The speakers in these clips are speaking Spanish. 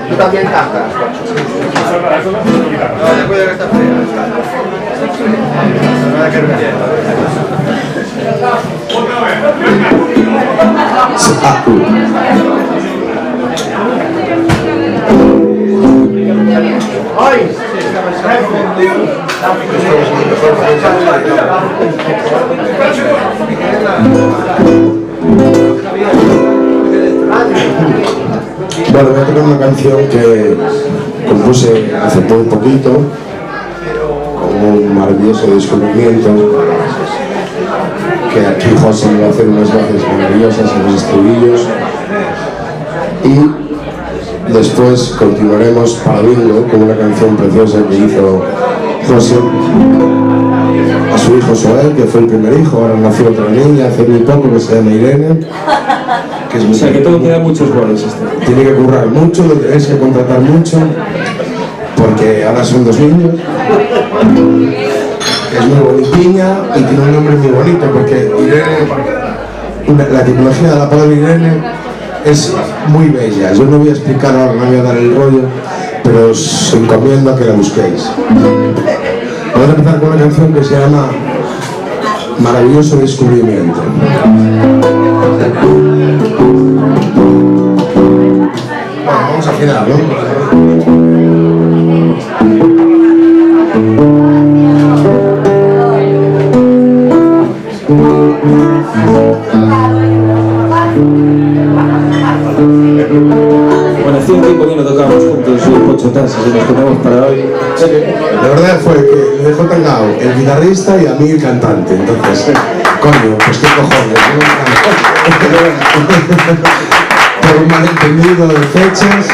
Tú también cantas. No, después de que está fría. Bueno, voy a tocar una canción que compuse hace muy poquito, con un maravilloso descubrimiento, que aquí José me va a hacer unas voces maravillosas en los estribillos, y después continuaremos para bingo con una canción preciosa que hizo José a su hijo Joel, que fue el primer hijo. Ahora nació otra niña hace muy poco que se llama Irene, que es muy... O sea, que todo queda muchos goles este. Tiene que currar mucho, lo tenéis que contratar mucho, porque ahora son 2 niños. Es muy bonitiña y tiene un nombre muy bonito, porque Irene, la etimología de la palabra Irene es muy bella. Yo no voy a explicar ahora, no voy a dar el rollo, pero os encomiendo a que la busquéis. Vamos a empezar con una canción que se llama Maravilloso Descubrimiento. Bueno, vamos a afinar, ¿no? Bueno, hacía un tiempo que no tocábamos juntos, soy Pocho Tassi, y nos tenemos para hoy. La verdad fue que le dejó tangado el guitarrista y a mí el cantante, entonces, coño, pues qué cojones, ¿no? Por un malentendido de fechas,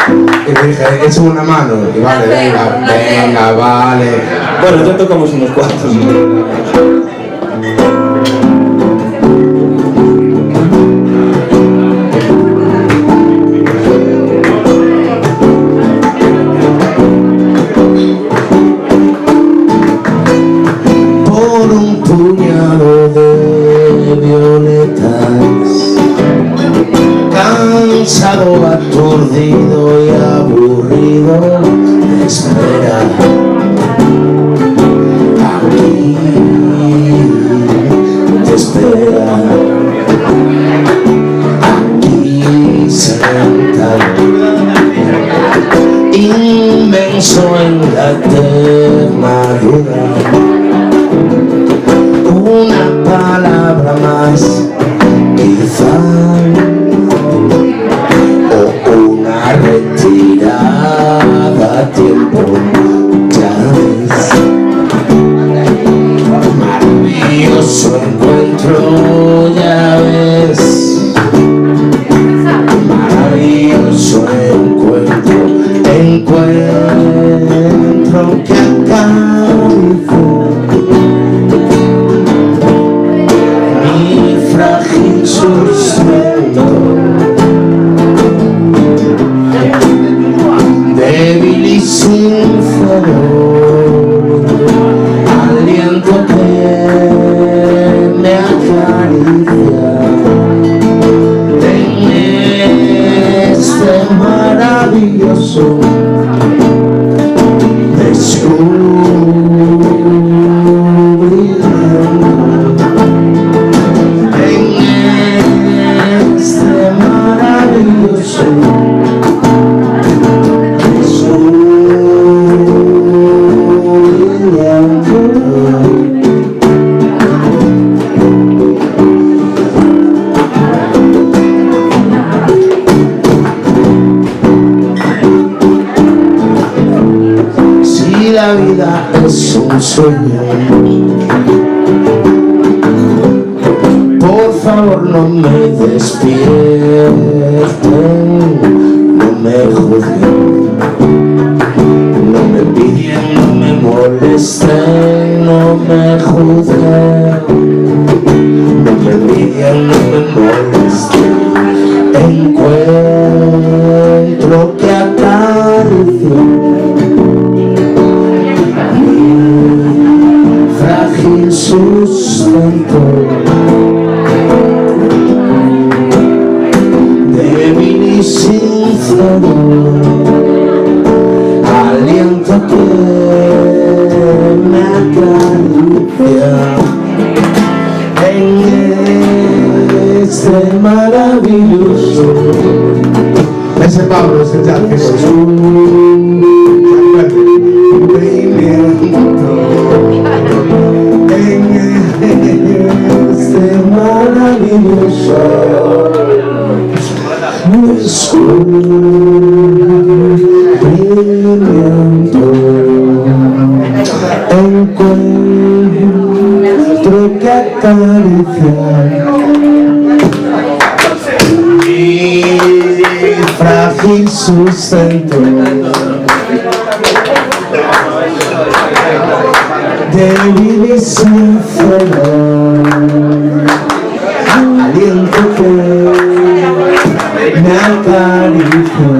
y me dije, échame una mano, y vale, venga, vale. Bueno, ya tocamos unos cuantos. Cansado, aturdido y aburrido de esperar. Aquí te espera, aquí sentado, inmenso en la eterna duda. Una palabra más, quizá, retirada a tiempo, ya ves. Maravilloso encuentro, ya ves. Maravilloso encuentro que acaricia mi frágil sustento. Débil y sincero, aliento que me acaricia en este maravilloso descubrimiento. En este maravilloso la vida es un sueño, por favor no me despierten, no me juzguen, no me piden, no me molesten, no me juzguen, no me piden, no me molesten. Encuentro que acaricia frágil sustento, débil y sincero, aliento que me acaricia en este maravilloso. Ese Pablo, ese ya que es en este maravilloso descubrimiento encuentro que acariciar mi frágil sustento débil y sincero, aliento que me acaricia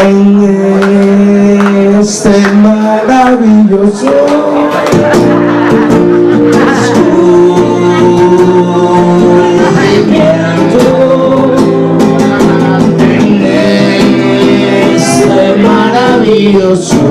en este maravilloso descubrimiento, en este maravilloso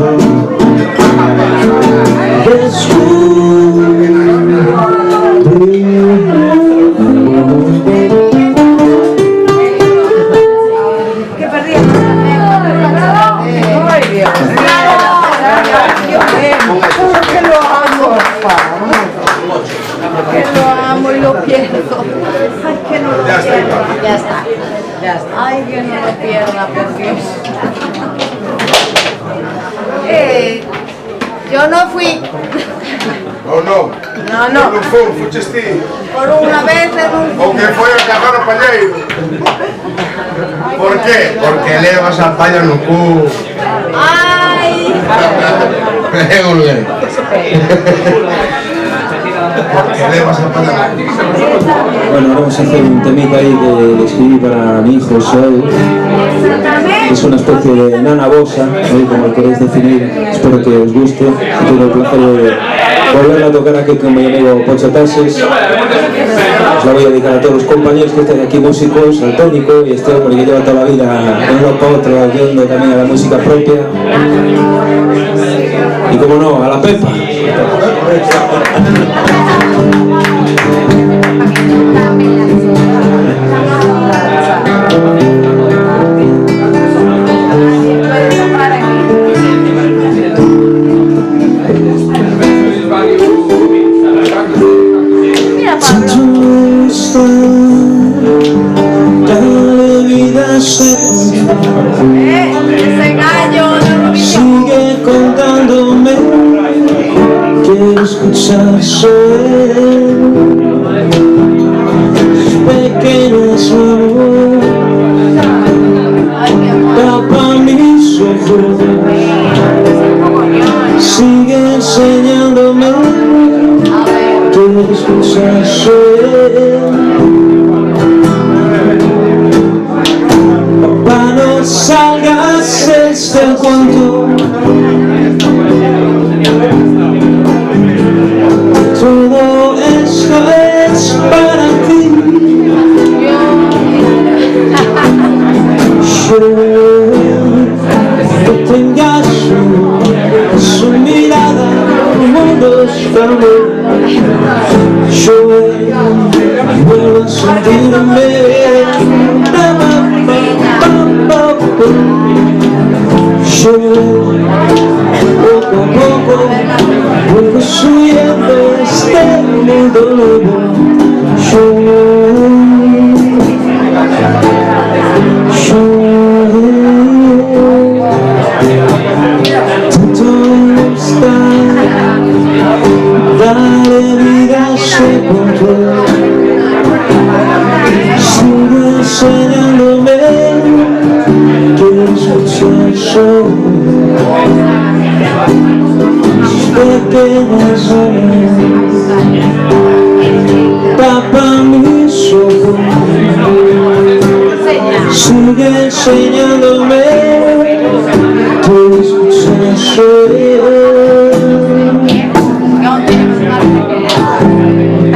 Ya está. Ay, que no lo pierda, por Dios. Yo no fui. Oh no. No. Non fuches ti. Por una vez en un... O que foi o Carrano Palleiro. Por qué? Porque levas a palla no cu. Ay. Bueno, ahora vamos a hacer un temita ahí que escribí para mi hijo Saúl. Es una especie de nana bossa, como lo queréis definir. Espero que os guste. Tengo el placer de volver a tocar aquí con mi amigo Pocho Tases. Os la voy a dedicar a todos los compañeros que están aquí, músicos, al Tónico y este hombre que lleva toda la vida de uno para otro, yendo también a la música propia. Y como no, a la Pepa. Ese gallo, sigue contándome, quiero escuchar sus pequeñas voces, tapa mis ojos, sigue enseñándome, quiero escuchar papá, no salgas este cuento, todo esto es para ti. Yo te engaño, su mirada, el mundo es amor. Yo vuelvo a sentirme. Yo poco a poco voy construyendo este mundo nuevo. Tanto está, dale vida a ese control. Sigue enseñándome, quiero escuchar sus pequeñas voces, tapa mis ojos, sigue enseñándome, quiero escuchar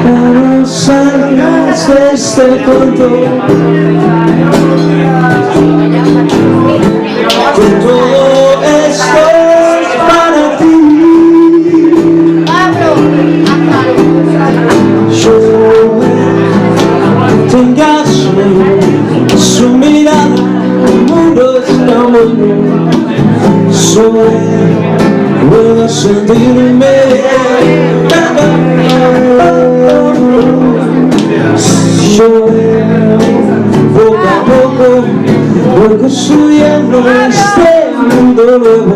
no salgas de este cuento. vuelvo a sentirme. Yo poco a poco voy construyendo este mundo nuevo.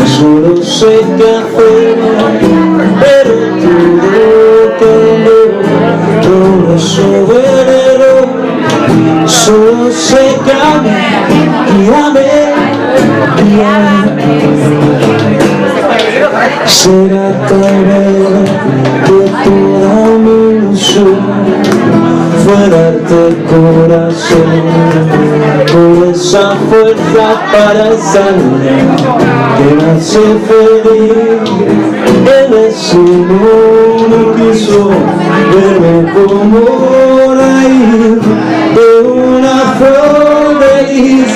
Solo sé qué hacer, pero todo soberano. Solo sé que amé. Será tal vez que toda mi ilusión fue darte el corazón, con esa fuerza para salir que me hace feliz. El vecino no quiso verme como raíz de una flor feliz.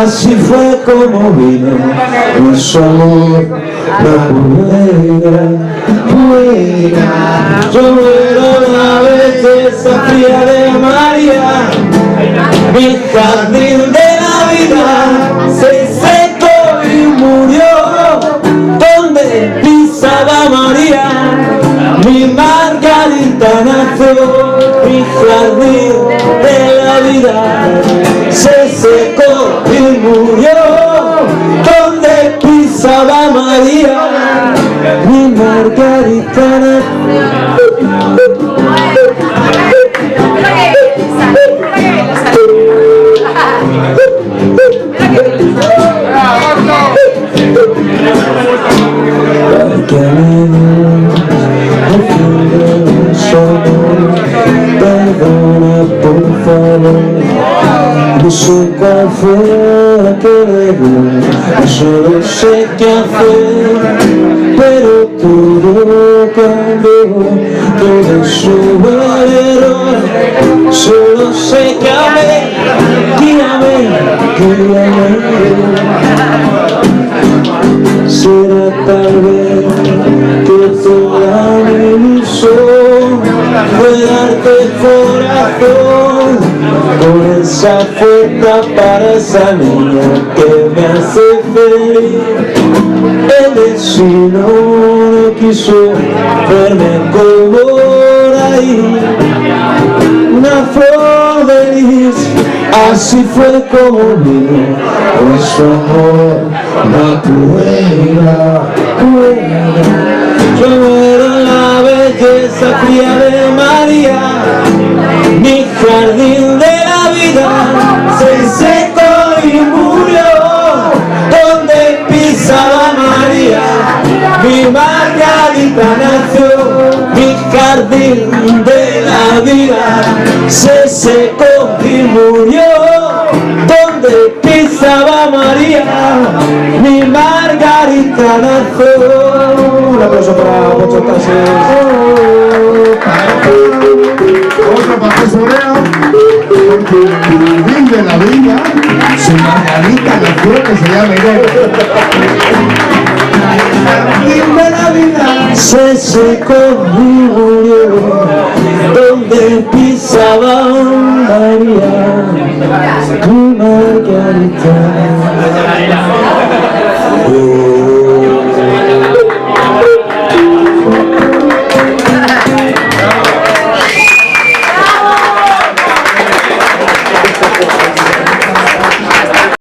Así fue como vino nuestro amor, yo era la belleza fría de María, mi jardín de la vida se secó y murió donde pisaba María, mi Margarita nació, mi jardín de la vida se secó y murió donde pisaba María, mi Margarita nació. Perdona por favor, no sé cuál fue aquel error, solo sé qué hacer, pero todo cambió, todo su error. Solo sé que amé, que amé, que amé. Será tal vez que toda mi ilusión fue darte el corazón, con esa fuerza para esa niña que me hace feliz. El destino no quiso verme como raíz, una flor feliz. Así fue como vino nuestro amor, la cruela. Yo era la belleza fría de María, mi jardín de la vida se secó y murió donde pisaba María, mi Margarita nació, mi jardín de la vida se secó y murió donde pisaba María, mi Margarita nació. Un aplauso para Pocho Tases. Otro para Jesús Orea, porque el jardín de la vida, su Margarita nació, que se llama Irene. Jardín de la vida se secó y murió donde pisaba María, mi Margarita.